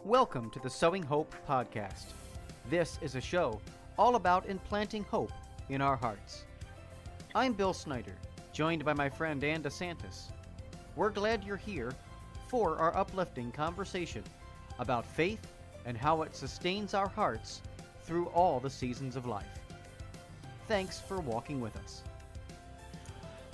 Welcome to the Sowing Hope podcast. This is a show all about implanting hope in our hearts. I'm Bill Snyder, joined by my friend Ann DeSantis. We're glad you're here for our uplifting conversation about faith and how it sustains our hearts through all the seasons of life. Thanks for walking with us.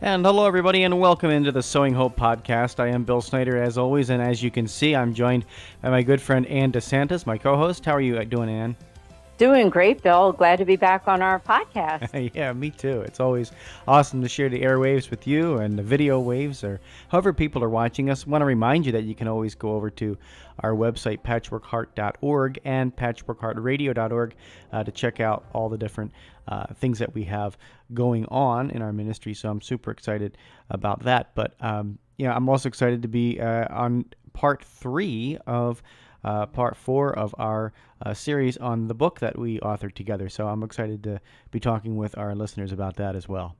And hello, everybody, and welcome into the Sowing Hope podcast. I am Bill Snyder, as always, and as you can see, I'm joined by my good friend Ann DeSantis, my co-host. How are you doing, Ann? Doing great, Bill. Glad to be back on our podcast. Yeah, me too. It's always awesome to share the airwaves with you and the video waves, or however people are watching us. I want to remind you that you can always go over to our website, patchworkheart.org and patchworkheartradio.org to check out all the different things that we have going on in our ministry. So I'm super excited about that. But I'm also excited to be on part 3 of part 4 of our series on the book that we authored together. So I'm excited to be talking with our listeners about that as well.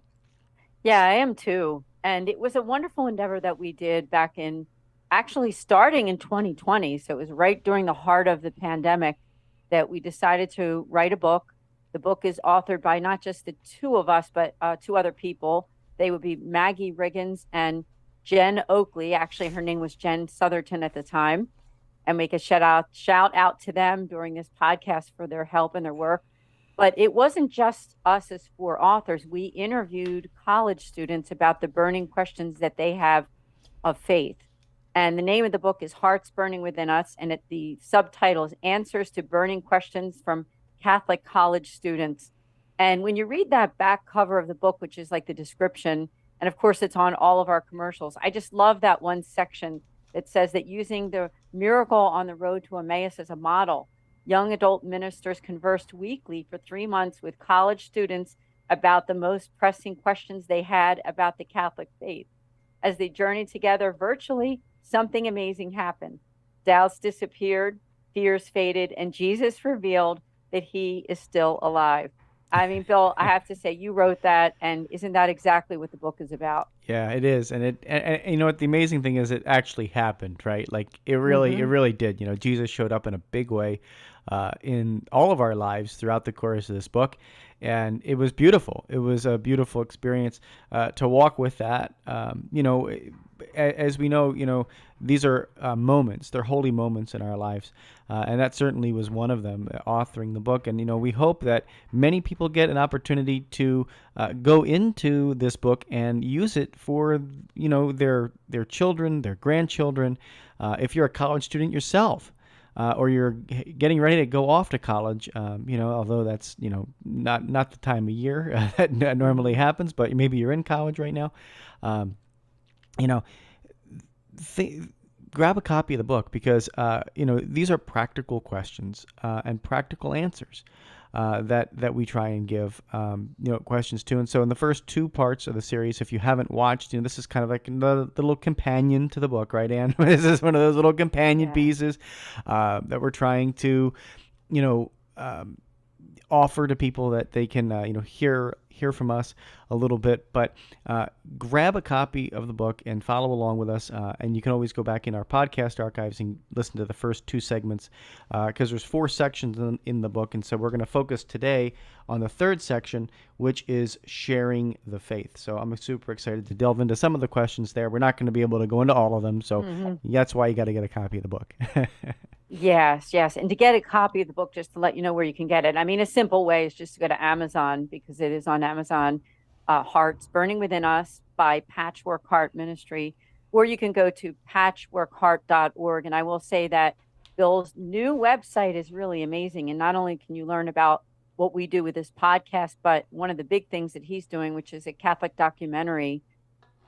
Yeah, I am too. And it was a wonderful endeavor that we did back in, actually starting in 2020. So it was right during the heart of the pandemic that we decided to write a book. The book is authored by not just the two of us, but 2 other people. They would be Maggie Riggins and Jen Oakley. Actually, her name was Jen Southerton at the time. And make a shout out to them during this podcast for their help and their work. But it wasn't just us as 4 authors. We interviewed college students about the burning questions that they have of faith. And the name of the book is Hearts Burning Within Us. And the subtitle is Answers to Burning Questions from Catholic College Students. And when you read that back cover of the book, which is like the description, and of course it's on all of our commercials, I just love that one section that says that using the miracle on the road to Emmaus as a model, young adult ministers conversed weekly for 3 months with college students about the most pressing questions they had about the Catholic faith. As they journeyed together virtually, something amazing happened. Doubts disappeared, fears faded, and Jesus revealed that he is still alive. I mean, Bill, I have to say, you wrote that, and isn't that exactly what the book is about? Yeah, it is, and you know what the amazing thing is, it actually happened, right? Like it really did. You know, Jesus showed up in a big way in all of our lives throughout the course of this book, and it was beautiful. It was a beautiful experience to walk with that. As we know, these are moments. They're holy moments in our lives, and that certainly was one of them. Authoring the book, and we hope that many people get an opportunity to go into this book and use it for their children, their grandchildren. If you're a college student yourself, or you're getting ready to go off to college, although that's not the time of year that normally happens, but maybe you're in college right now. Grab a copy of the book because these are practical questions and practical answers that we try and give questions to. And so in the first 2 parts of the series, if you haven't watched, this is kind of like the little companion to the book, right, Ann? This is one of those little companion pieces that we're trying to offer to people that they can hear from us a little bit. But grab a copy of the book and follow along with us, and you can always go back in our podcast archives and listen to the first 2 segments because there's 4 sections in the book. And so we're going to focus today on the 3rd section, which is sharing the faith. So I'm super excited to delve into some of the questions there. We're not going to be able to go into all of them, so that's why you got to get a copy of the book. Yes. And to get a copy of the book, just to let you know where you can get it. I mean, a simple way is just to go to Amazon because it is on Amazon. Hearts Burning Within Us by Patchwork Heart Ministry, or you can go to patchworkheart.org. And I will say that Bill's new website is really amazing. And not only can you learn about what we do with this podcast, but one of the big things that he's doing, which is a Catholic documentary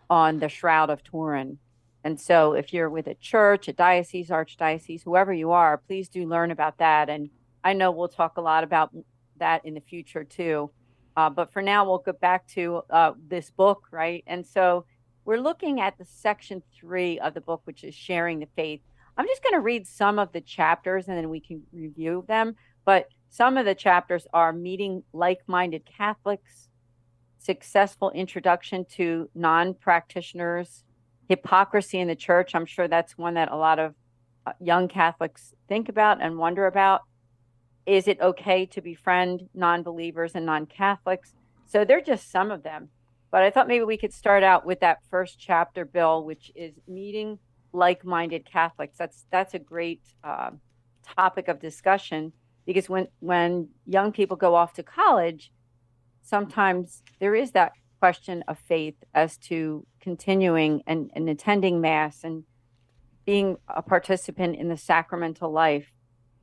on the Shroud of Turin. And so if you're with a church, a diocese, archdiocese, whoever you are, please do learn about that. And I know we'll talk a lot about that in the future too. But for now, we'll go back to this book, right? And so we're looking at the section 3 of the book, which is sharing the faith. I'm just going to read some of the chapters and then we can review them. But some of the chapters are meeting like-minded Catholics, successful introduction to non-practitioners, hypocrisy in the church. I'm sure that's one that a lot of young Catholics think about and wonder about. Is it okay to befriend non-believers and non-Catholics? So they're just some of them. But I thought maybe we could start out with that first chapter, Bill, which is meeting like-minded Catholics. That's a great topic of discussion, because when young people go off to college, sometimes there is that question of faith as to continuing and attending Mass and being a participant in the sacramental life.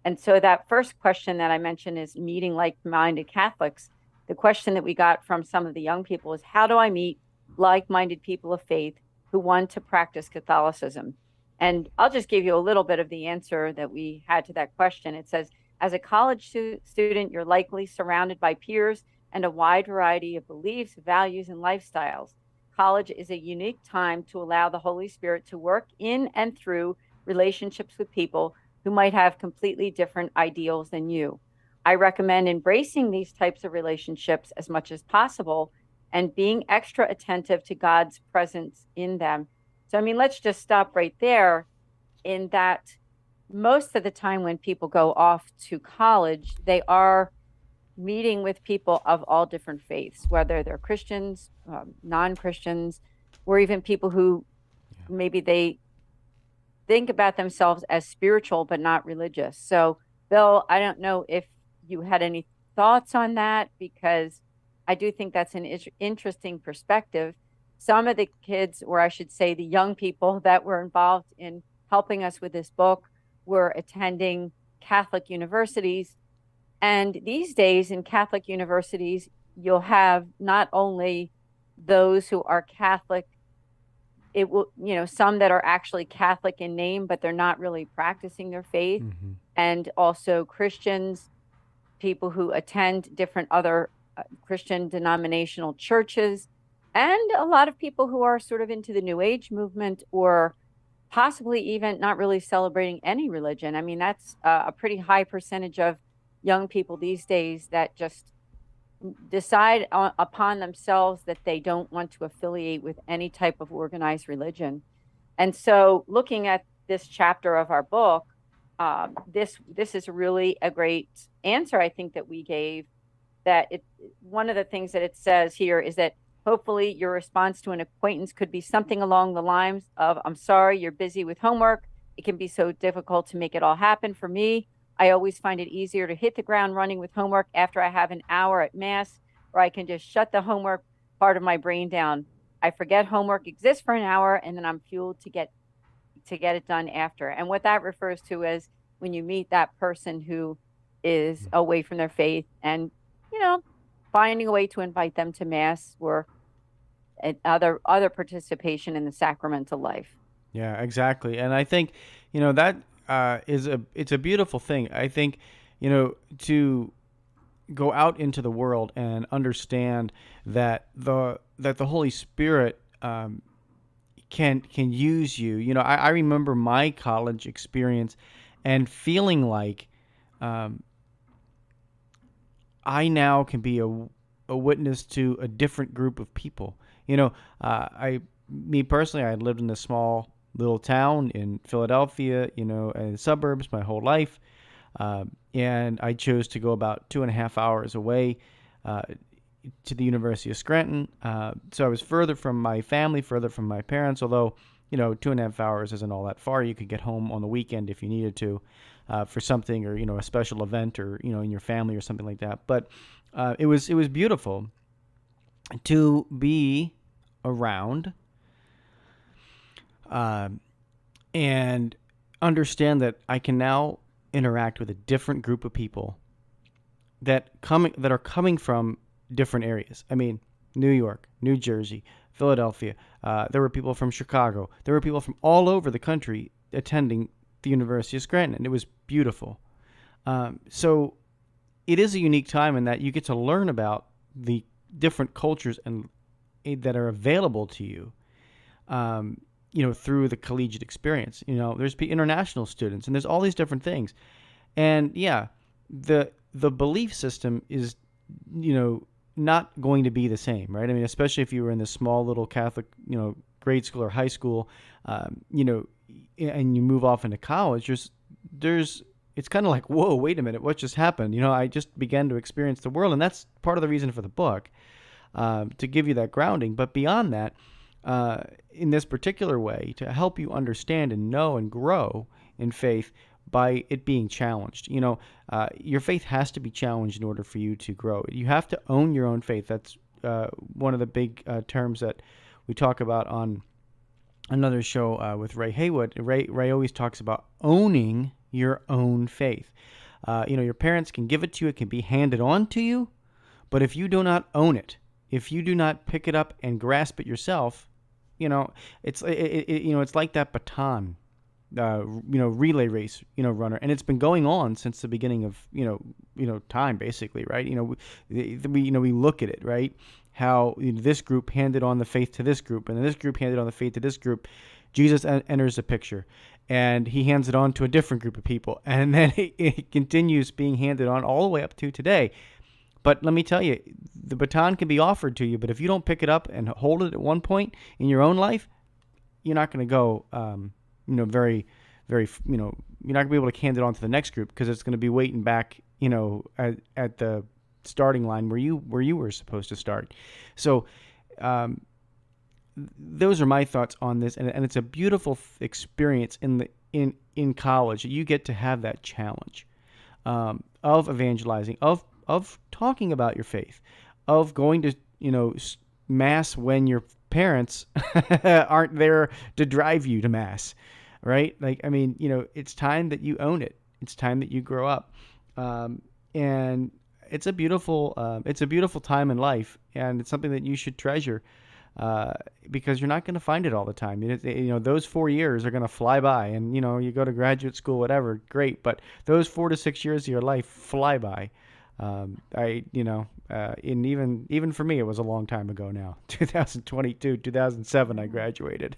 And so that first question that I mentioned is meeting like-minded Catholics. The question that we got from some of the young people is, how do I meet like-minded people of faith who want to practice Catholicism? And I'll just give you a little bit of the answer that we had to that question. It says, as a college student, you're likely surrounded by peers and a wide variety of beliefs, values, and lifestyles. College is a unique time to allow the Holy Spirit to work in and through relationships with people who might have completely different ideals than you. I recommend embracing these types of relationships as much as possible and being extra attentive to God's presence in them. So, I mean, let's just stop right there, in that most of the time when people go off to college, they are meeting with people of all different faiths, whether they're Christians, non-Christians, or even people who maybe they think about themselves as spiritual but not religious. So, Bill, I don't know if you had any thoughts on that, because I do think that's an interesting perspective. Some of the kids, or I should say the young people that were involved in helping us with this book, were attending Catholic universities. And these days in Catholic universities, you'll have not only those who are Catholic, it will, some that are actually Catholic in name, but they're not really practicing their faith. Mm-hmm. And also Christians, people who attend different other Christian denominational churches, and a lot of people who are sort of into the New Age movement, or possibly even not really celebrating any religion. I mean, that's a pretty high percentage of young people these days that just decide upon themselves that they don't want to affiliate with any type of organized religion. And so, looking at this chapter of our book, this is really a great answer, I think, that we gave. One of the things that it says here is that hopefully your response to an acquaintance could be something along the lines of, "I'm sorry, you're busy with homework. It can be so difficult to make it all happen. For me, I always find it easier to hit the ground running with homework after I have an hour at Mass, where I can just shut the homework part of my brain down. I forget homework exists for an hour, and then I'm fueled to get it done after." And what that refers to is when you meet that person who is away from their faith, and finding a way to invite them to Mass or other participation in the sacramental life. Yeah, exactly. And I think, that it's a beautiful thing. I think, to go out into the world and understand that the Holy Spirit can use you. I remember my college experience and feeling like I now can be a witness to a different group of people. Me personally, I lived in a small little town in Philadelphia, and suburbs my whole life. And I chose to go about 2.5 hours away to the University of Scranton. So I was further from my family, further from my parents, although, 2.5 hours isn't all that far. You could get home on the weekend if you needed to for something, or, a special event, or, in your family or something like that. But it was beautiful to be around and understand that I can now interact with a different group of people that are coming from different areas. I mean, New York, New Jersey, Philadelphia. There were people from Chicago. There were people from all over the country attending the University of Scranton, and it was beautiful. So it is a unique time in that you get to learn about the different cultures and that are available to you. Through the collegiate experience. There's international students, and there's all these different things. And yeah, the belief system is, not going to be the same, right? I mean, especially if you were in this small little Catholic, grade school or high school, and you move off into college, there's it's kind of like, whoa, wait a minute, what just happened? I just began to experience the world, and that's part of the reason for the book, to give you that grounding. But beyond that, in this particular way, to help you understand and know and grow in faith by it being challenged. Your faith has to be challenged in order for you to grow. You have to own your own faith. That's one of the big terms that we talk about on another show with Ray Haywood. Ray always talks about owning your own faith. Your parents can give it to you, it can be handed on to you, but if you do not own it, if you do not pick it up and grasp it yourself, it's like that baton, relay race, runner, and it's been going on since the beginning of time, basically, right? We look at it, right? How this group handed on the faith to this group, and then this group handed on the faith to this group. Jesus enters the picture, and he hands it on to a different group of people, and then it continues being handed on all the way up to today. But let me tell you, the baton can be offered to you, but if you don't pick it up and hold it at one point in your own life, you're not going to go, very, very, you're not going to be able to hand it on to the next group, because it's going to be waiting back, at the starting line where you were supposed to start. So, those are my thoughts on this, and it's a beautiful experience in college. You get to have that challenge of evangelizing, of talking about your faith, of going to mass when your parents aren't there to drive you to mass, right? Like, I mean, it's time that you own it. It's time that you grow up, and it's a beautiful time in life, and it's something that you should treasure, because you're not going to find it all the time. Those 4 years are going to fly by, and you go to graduate school, whatever, great, but those 4 to 6 years of your life fly by. And even for me, it was a long time ago now. 2022, 2007, I graduated.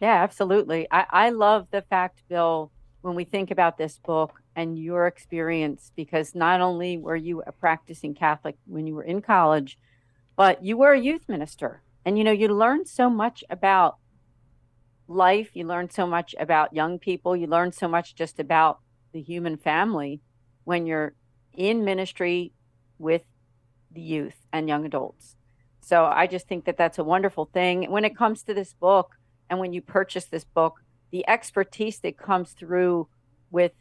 Yeah, absolutely. I love the fact, Bill, when we think about this book and your experience, because not only were you a practicing Catholic when you were in college, but you were a youth minister. And, you learned so much about life. You learned so much about young people. You learned so much just about the human family when you're in ministry with the youth and young adults. So I just think that that's a wonderful thing. When it comes to this book, and when you purchase this book, the expertise that comes through with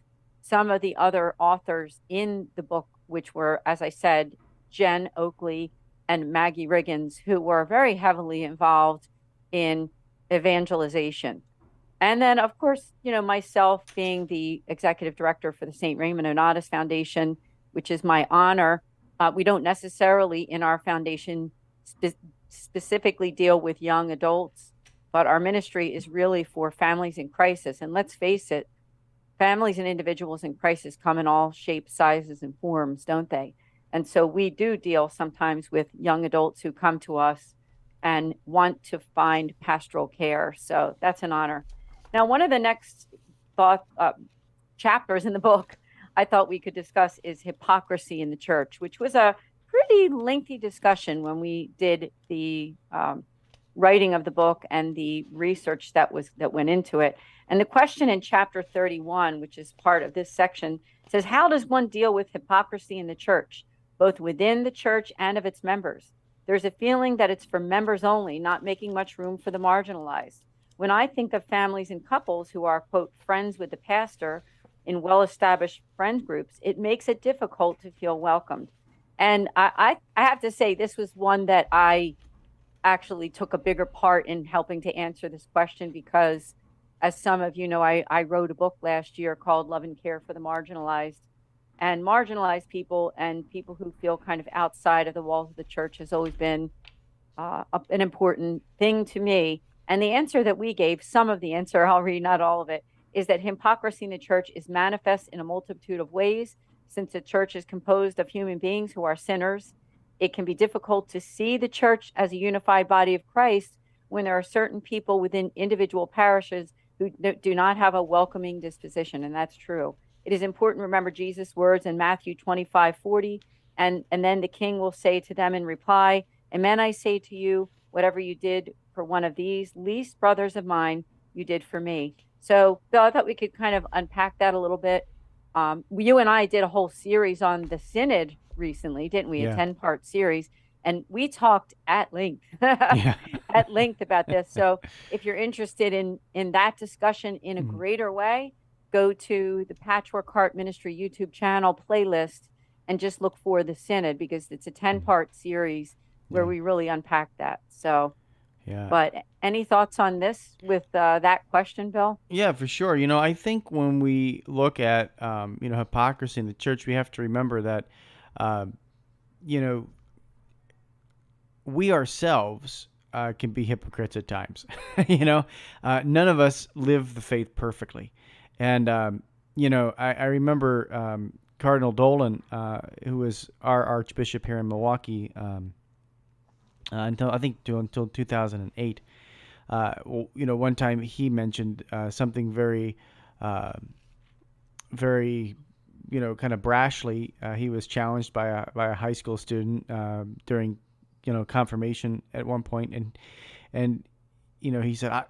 some of the other authors in the book, which were, as I said, Jen Oakley and Maggie Riggins, who were very heavily involved in evangelization. And then, of course, myself being the executive director for the St. Raymond Nonnatus Foundation, which is my honor. We don't necessarily in our foundation specifically deal with young adults, but our ministry is really for families in crisis. And let's face it, families and individuals in crisis come in all shapes, sizes, and forms, don't they? And so we do deal sometimes with young adults who come to us and want to find pastoral care. So that's an honor. Now, one of the next chapters in the book I thought we could discuss is hypocrisy in the church, which was a pretty lengthy discussion when we did the writing of the book and the research that went into it. And the question in chapter 31, which is part of this section, says, how does one deal with hypocrisy in the church, both within the church and of its members? There's a feeling that it's for members only, not making much room for the marginalized. When I think of families and couples who are, quote, friends with the pastor in well-established friend groups, it makes it difficult to feel welcomed. And I have to say, this was one that I actually took a bigger part in helping to answer this question, because as some of you know, I wrote a book last year called Love and Care for the Marginalized. And marginalized people and people who feel kind of outside of the walls of the church has always been an important thing to me. And the answer that we gave, some of the answer, I'll read, not all of it, is that hypocrisy in the church is manifest in a multitude of ways. Since the church is composed of human beings who are sinners, it can be difficult to see the church as a unified body of Christ when there are certain people within individual parishes who do not have a welcoming disposition. And that's true. It is important to remember Jesus' words in Matthew 25:40. And then the king will say to them in reply, amen, I say to you, whatever you did for one of these least brothers of mine, you did for me. So, Bill, I thought we could kind of unpack that a little bit. You and I did a whole series on the synod recently, didn't we? A Yeah. 10-part series, and we talked at length Yeah. at length about this. So, if you're interested in that discussion in a Mhm. greater way, go to the Patchwork Heart Ministry YouTube channel playlist and just look for the synod, because it's a Mhm. 10-part series where Yeah. we really unpack that. So, Yeah. but any thoughts on this with that question, Bill? Yeah, for sure. I think when we look at hypocrisy in the church, we have to remember that um, you know we ourselves can be hypocrites at times. None of us live the faith perfectly, and I remember Cardinal Dolan, who was our Archbishop here in Milwaukee until I think until 2008. One time he mentioned something very, uh, very, kind of brashly. He was challenged by a high school student during, confirmation at one point, and he said,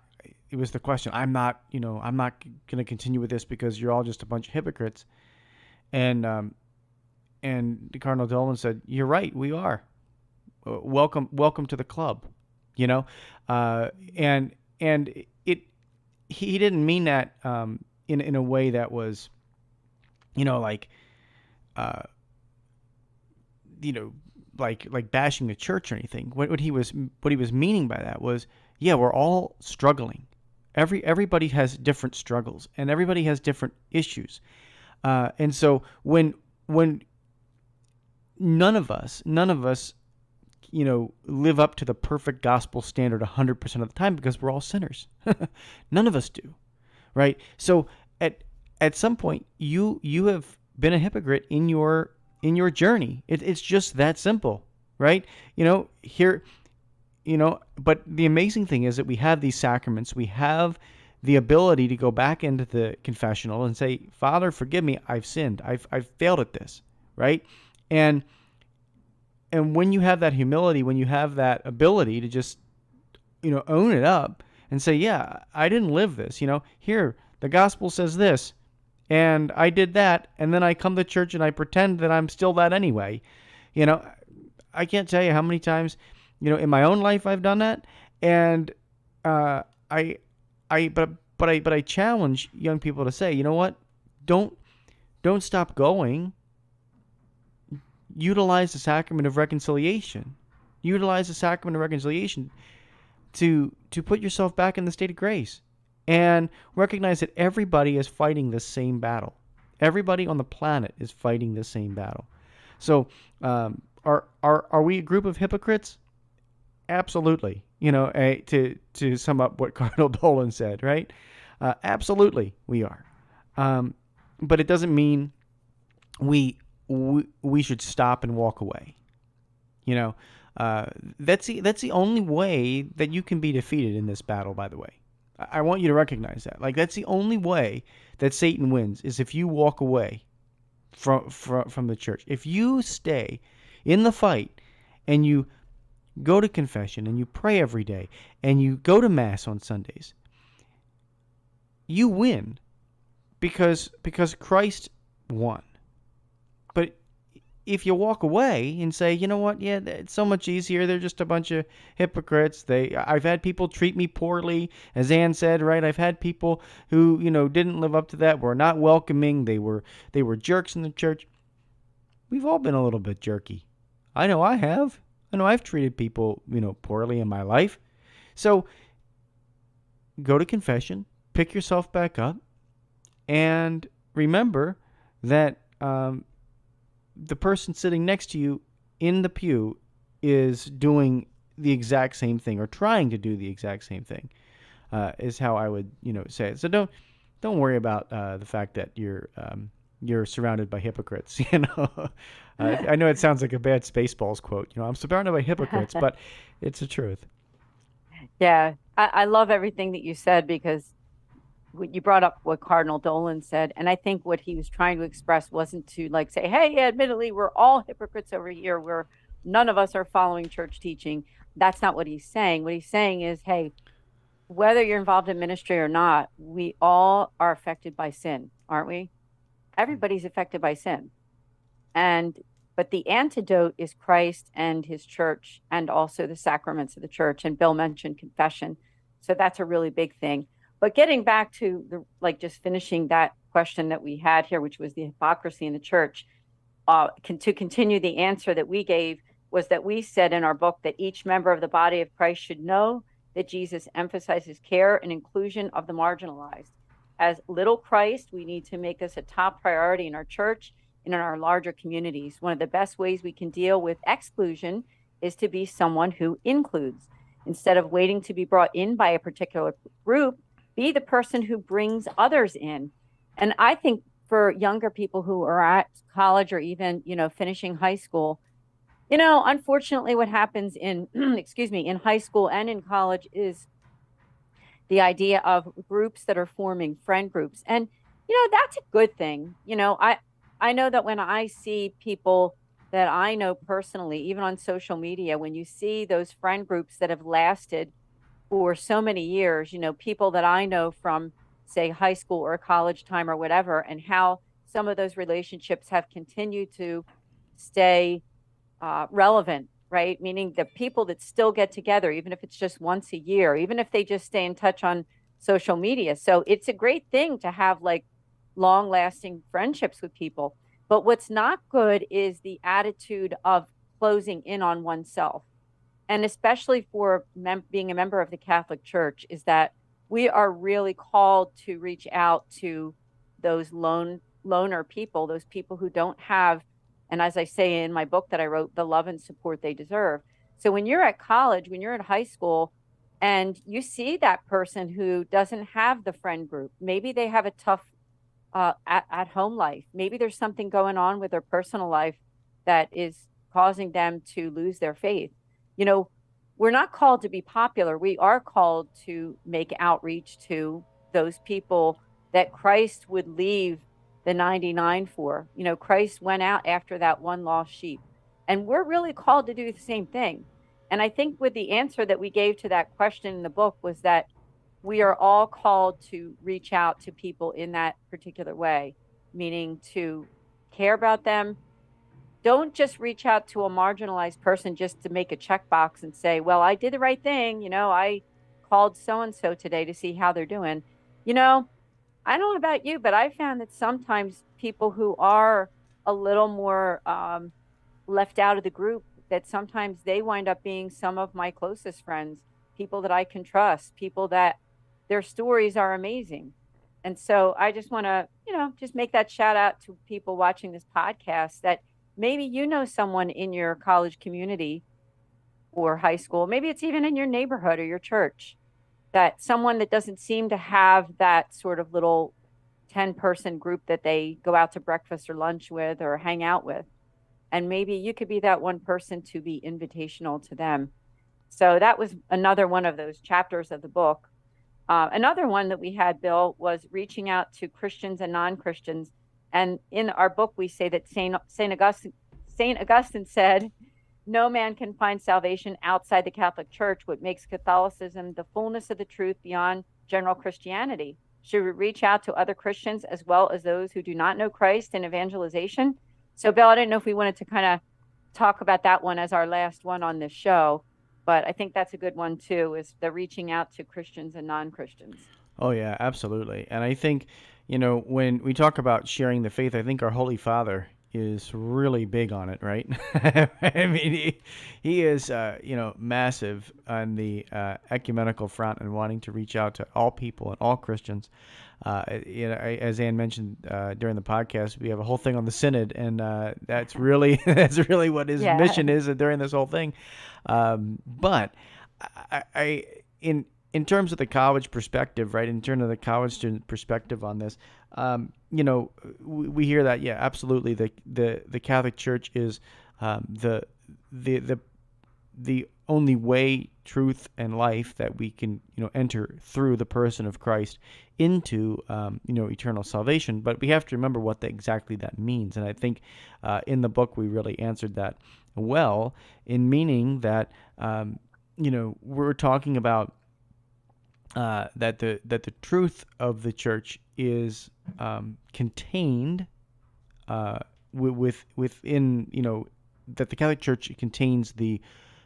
it was the question. I'm not going to continue with this because you're all just a bunch of hypocrites. And Cardinal Dolan said, "You're right. We are. Welcome to the club." You know, and it he didn't mean that in a way that was, like uh, you know like bashing the church or anything. What he was meaning by that was, yeah, we're all struggling. Everybody has different struggles and everybody has different issues. And so when none of us live up to the perfect gospel standard 100% of the time, because we're all sinners. None of us do, right? So at some point you have been a hypocrite in your journey. It's just that simple, right? Here, but the amazing thing is that we have these sacraments. We have the ability to go back into the confessional and say, Father, forgive me. I've sinned. I've failed at this, right? And when you have that humility, when you have that ability to just own it up and say, yeah, I didn't live this. Here, the gospel says this, and I did that, and then I come to church and I pretend that I'm still that anyway. you know I can't tell you how many times in my own life I've done that. And uh I I but I challenge young people to say, you know what, don't don't stop going. Utilize the sacrament of reconciliation. Utilize the sacrament of reconciliation to put yourself back in the state of grace, and recognize that everybody is fighting the same battle. Everybody on the planet is fighting the same battle. So, are we a group of hypocrites? Absolutely. To sum up what Cardinal Dolan said, right? Absolutely, we are. Um, but it doesn't mean we should stop and walk away. You know, uh, that's the only way that you can be defeated in this battle. By the way, I want you to recognize that. Like, that's the only way that Satan wins, is if you walk away from the church. If you stay in the fight and you go to confession and you pray every day and you go to mass on Sundays, you win, because Christ won. But if you walk away and say, you know what, yeah, it's so much easier. They're just a bunch of hypocrites. I've had people treat me poorly, as Ann said, right? I've had people who, didn't live up to that, were not welcoming. They were jerks in the church. We've all been a little bit jerky. I know I have. I know I've treated people, poorly in my life. So go to confession, pick yourself back up, and remember that the person sitting next to you in the pew is doing the exact same thing, or trying to do the exact same thing. Is how I would, say it. So don't worry about the fact that you're surrounded by hypocrites. I know it sounds like a bad Spaceballs quote. I'm surrounded by hypocrites, but it's the truth. Yeah, I love everything that you said, because you brought up what Cardinal Dolan said, and I think what he was trying to express wasn't to like say, "Hey, admittedly, we're all hypocrites over here. We're none of us are following church teaching." That's not what he's saying. What he's saying is, "Hey, whether you're involved in ministry or not, we all are affected by sin, aren't we? Everybody's affected by sin. And but the antidote is Christ and his church and also the sacraments of the church. And Bill mentioned confession. So that's a really big thing. But getting back to the just finishing that question that we had here, which was the hypocrisy in the church, to continue the answer that we gave was that we said in our book that each member of the body of Christ should know that Jesus emphasizes care and inclusion of the marginalized. As little Christ, we need to make this a top priority in our church and in our larger communities. One of the best ways we can deal with exclusion is to be someone who includes. Instead of waiting to be brought in by a particular group, be the person who brings others in. And I think for younger people who are at college or even, finishing high school, unfortunately what happens in, excuse me, in high school and in college is the idea of groups that are forming friend groups. And, that's a good thing. I know that when I see people that I know personally, even on social media, when you see those friend groups that have lasted for so many years, people that I know from, say, high school or college time or whatever, and how some of those relationships have continued to stay relevant, right? Meaning the people that still get together, even if it's just once a year, even if they just stay in touch on social media. So it's a great thing to have long lasting friendships with people. But what's not good is the attitude of closing in on oneself. And especially for being a member of the Catholic Church, is that we are really called to reach out to those loner people, those people who don't have, and as I say in my book that I wrote, the love and support they deserve. So when you're at college, when you're at high school, and you see that person who doesn't have the friend group, maybe they have a tough at home life, maybe there's something going on with their personal life that is causing them to lose their faith. We're not called to be popular. We are called to make outreach to those people that Christ would leave the 99 for. Christ went out after that one lost sheep. And we're really called to do the same thing. And I think with the answer that we gave to that question in the book was that we are all called to reach out to people in that particular way, meaning to care about them. Don't just reach out to a marginalized person just to make a checkbox and say, well, I did the right thing. I called so-and-so today to see how they're doing. I don't know about you, but I found that sometimes people who are a little more left out of the group, that sometimes they wind up being some of my closest friends, people that I can trust, people that their stories are amazing. And so I just want to, just make that shout out to people watching this podcast that maybe someone in your college community or high school, maybe it's even in your neighborhood or your church, that someone that doesn't seem to have that sort of little 10-person group that they go out to breakfast or lunch with or hang out with. And maybe you could be that one person to be invitational to them. So that was another one of those chapters of the book. Another one that we had, Bill, was reaching out to Christians and non-Christians. And in our book, we say that Saint Augustine said, no man can find salvation outside the Catholic Church. What makes Catholicism the fullness of the truth beyond general Christianity? Should we reach out to other Christians as well as those who do not know Christ in evangelization? So, Bill, I didn't know if we wanted to kind of talk about that one as our last one on this show, but I think that's a good one too, is the reaching out to Christians and non-Christians. Oh yeah, absolutely. And I think, when we talk about sharing the faith, I think our Holy Father is really big on it, right? I mean, he is, massive on the ecumenical front and wanting to reach out to all people and all Christians. As Ann mentioned during the podcast, we have a whole thing on the synod, and that's really what his mission is during this whole thing. But in terms of the college perspective, right? In terms of the college student perspective on this, we hear that, yeah, absolutely. The Catholic Church is the only way, truth, and life that we can, enter through the person of Christ into, eternal salvation. But we have to remember what exactly that means. And I think in the book we really answered that well, in meaning that, we're talking about that the truth of the church is contained within, that the Catholic Church contains the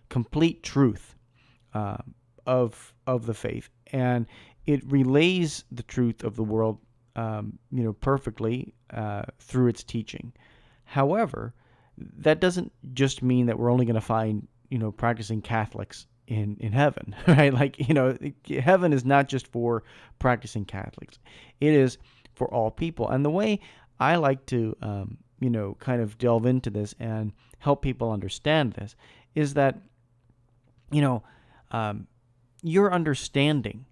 complete truth uh, of the faith, and it relays the truth of the world, perfectly through its teaching. However, that doesn't just mean that we're only going to find, practicing Catholics in heaven, right? Like, heaven is not just for practicing Catholics; it is for all people. And the way I like to, kind of delve into this and help people understand this is that, you know, um, your understanding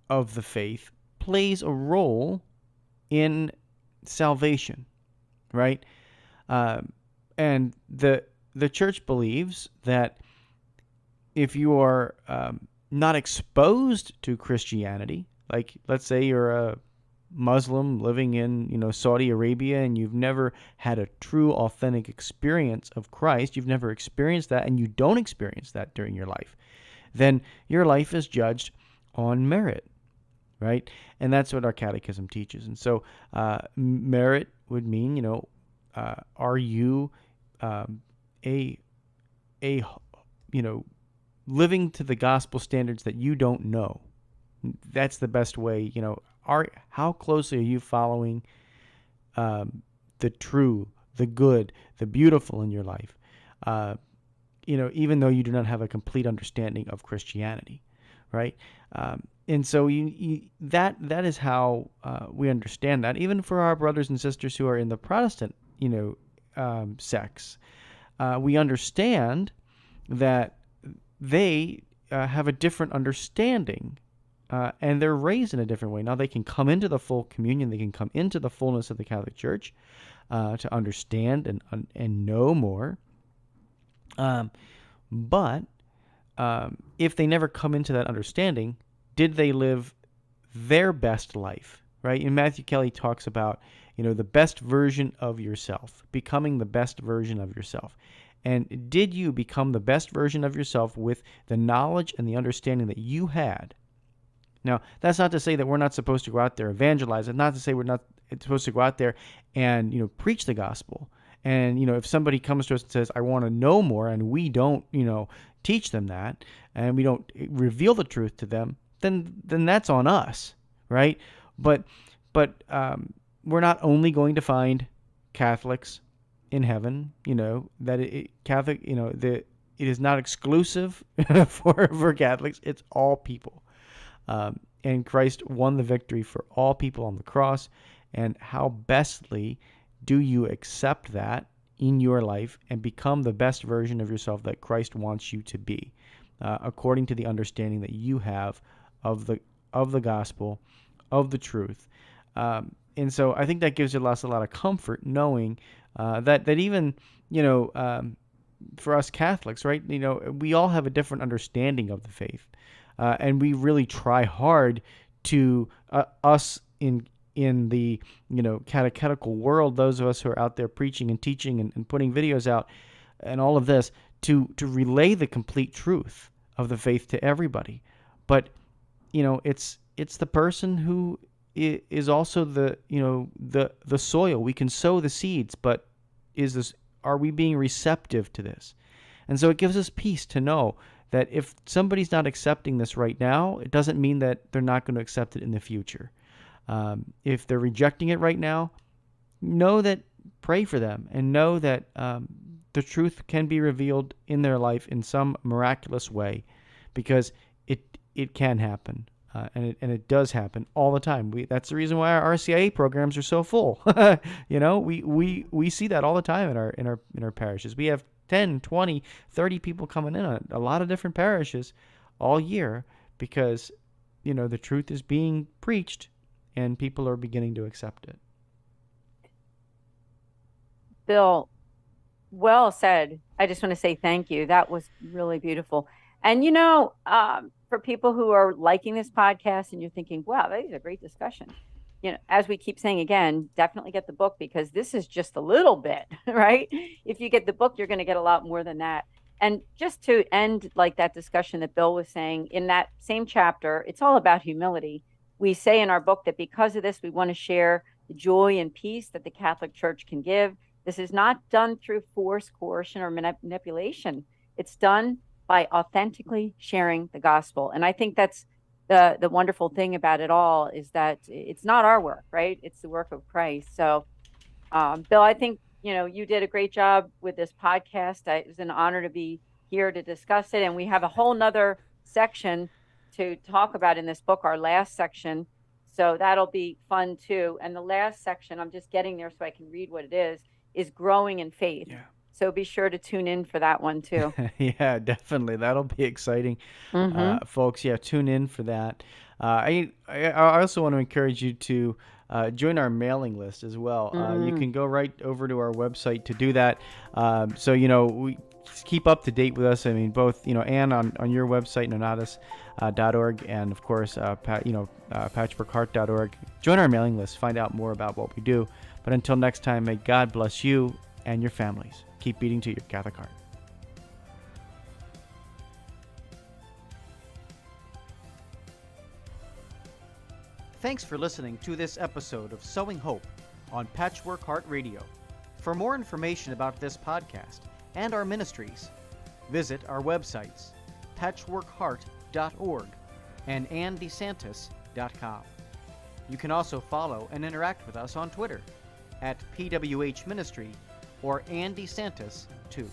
of the faith plays a role in salvation, right? Um, and the church believes that if you are not exposed to Christianity, like let's say you're a Muslim living in, Saudi Arabia, and you've never had a true authentic experience of Christ, you've never experienced that, and you don't experience that during your life, then your life is judged on merit, right? And that's what our catechism teaches. And so merit would mean, are you a a living to the gospel standards that you don't know? That's the best way. How closely are you following the true, the good, the beautiful in your life? Even though you do not have a complete understanding of Christianity, right? And so that is how we understand that. Even for our brothers and sisters who are in the Protestant, sects, we understand that they have a different understanding, and they're raised in a different way. Now they can come into the full communion, they can come into the fullness of the Catholic Church to understand and know more. But if they never come into that understanding, did they live their best life, right? And Matthew Kelly talks about, the best version of yourself, becoming the best version of yourself. And did you become the best version of yourself with the knowledge and the understanding that you had? Now, that's not to say that we're not supposed to go out there evangelize. It's not to say we're not supposed to go out there and, preach the gospel. And, if somebody comes to us and says, I want to know more, and we don't, teach them that, and we don't reveal the truth to them, then that's on us, right? But we're not only going to find Catholics in heaven, Catholic, it is not exclusive for Catholics. It's all people. And Christ won the victory for all people on the cross. And how bestly do you accept that in your life and become the best version of yourself that Christ wants you to be, according to the understanding that you have of the gospel, of the truth. And so I think that gives us a lot of comfort, knowing that even, for us Catholics, right, we all have a different understanding of the faith. And we really try hard to us in the catechetical world, those of us who are out there preaching and teaching and putting videos out and all of this, to relay the complete truth of the faith to everybody. But it's the person who is also the soil. We can sow the seeds, but are we being receptive to this? And so it gives us peace to know that if somebody's not accepting this right now, it doesn't mean that they're not going to accept it in the future. If they're rejecting it right now, pray for them, and know that the truth can be revealed in their life in some miraculous way, because it can happen, and it does happen all the time. That's the reason why our RCIA programs are so full. We see that all the time in our parishes. We have 10, 20, 30 people coming in on a lot of different parishes all year, because the truth is being preached and people are beginning to accept it. Bill, well said. I just want to say thank you. That was really beautiful. And for people who are liking this podcast and you're thinking, wow, that is a great discussion, as we keep saying again, definitely get the book, because this is just a little bit, right? If you get the book, you're going to get a lot more than that. And just to end like that discussion that Bill was saying, in that same chapter, it's all about humility. We say in our book that because of this, we want to share the joy and peace that the Catholic Church can give. This is not done through force, coercion, or manipulation. It's done by authentically sharing the gospel. And I think that's the wonderful thing about it all, is that it's not our work, right? It's the work of Christ. So, Bill, I think you did a great job with this podcast. It was an honor to be here to discuss it, and we have a whole nother section to talk about in this book, our last section. So that'll be fun too. And the last section, I'm just getting there so I can read what it is growing in faith. Yeah. So be sure to tune in for that one too. Yeah, definitely. That'll be exciting, folks. Yeah, tune in for that. I also want to encourage you to join our mailing list as well. You can go right over to our website to do that. So we keep up to date with us. I mean, both Anne on your website, nonatus.org, and of course patchworkheart.org. Join our mailing list. Find out more about what we do. But until next time, may God bless you and your families. Keep beating to your Catholic heart. Thanks for listening to this episode of Sowing Hope on Patchwork Heart Radio. For more information about this podcast and our ministries, visit our websites, patchworkheart.org and andesantis.com. You can also follow and interact with us on Twitter at PWH Ministry or Andy Santis 2.